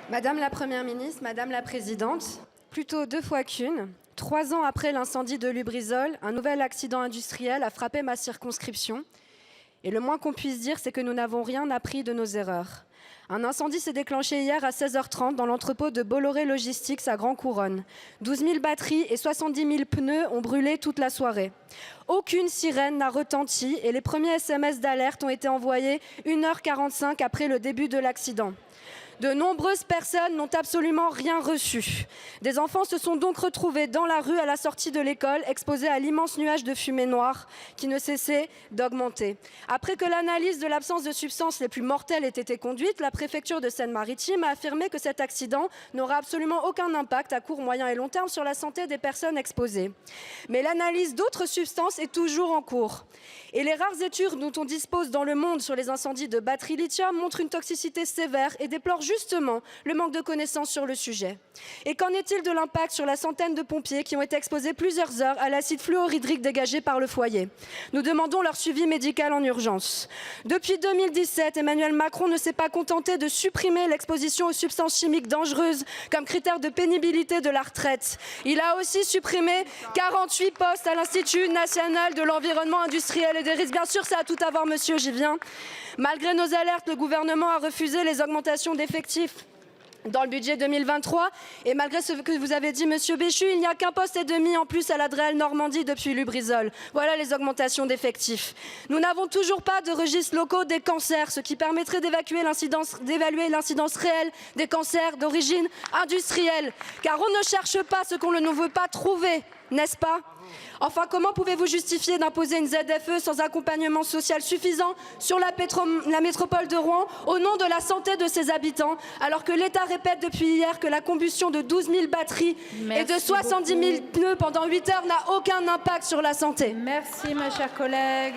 Madame la Première ministre, Madame la Présidente, plutôt deux fois qu'une, 3 ans après l'incendie de Lubrizol, un nouvel accident industriel a frappé ma circonscription. Et le moins qu'on puisse dire, c'est que nous n'avons rien appris de nos erreurs. Un incendie s'est déclenché hier à 16h30 dans l'entrepôt de Bolloré Logistics à Grand Couronne. 12 000 batteries et 70 000 pneus ont brûlé toute la soirée. Aucune sirène n'a retenti et les premiers SMS d'alerte ont été envoyés 1h45 après le début de l'accident. De nombreuses personnes n'ont absolument rien reçu. Des enfants se sont donc retrouvés dans la rue à la sortie de l'école, exposés à l'immense nuage de fumée noire qui ne cessait d'augmenter. Après que l'analyse de l'absence de substances les plus mortelles ait été conduite, la préfecture de Seine-Maritime a affirmé que cet accident n'aura absolument aucun impact à court, moyen et long terme sur la santé des personnes exposées. Mais l'analyse d'autres substances est toujours en cours. Et les rares études dont on dispose dans le monde sur les incendies de batteries lithium montrent une toxicité sévère et déplorent justement le manque de connaissances sur le sujet. Et qu'en est-il de l'impact sur la centaine de pompiers qui ont été exposés plusieurs heures à l'acide fluorhydrique dégagé par le foyer? Nous demandons leur suivi médical en urgence. Depuis 2017, Emmanuel Macron ne s'est pas contenté de supprimer l'exposition aux substances chimiques dangereuses comme critère de pénibilité de la retraite. Il a aussi supprimé 48 postes à l'Institut national de l'environnement industriel et des risques. Bien sûr, ça a tout à voir, monsieur, j'y viens. Malgré nos alertes, le gouvernement a refusé les augmentations d'effectifs dans le budget 2023 et malgré ce que vous avez dit, monsieur Béchu, il n'y a qu'un poste et demi en plus à la DREL Normandie depuis Lubrizol. Voilà les augmentations d'effectifs. Nous n'avons toujours pas de registres locaux des cancers, ce qui permettrait d'évaluer l'incidence réelle des cancers d'origine industrielle. Car on ne cherche pas ce qu'on ne veut pas trouver, n'est-ce pas? Enfin, comment pouvez-vous justifier d'imposer une ZFE sans accompagnement social suffisant sur la métropole de Rouen au nom de la santé de ses habitants, alors que l'État répète depuis hier que la combustion de 12 000 batteries et de 70 000 pneus pendant 8 heures n'a aucun impact sur la santé? Merci, ma chère collègue.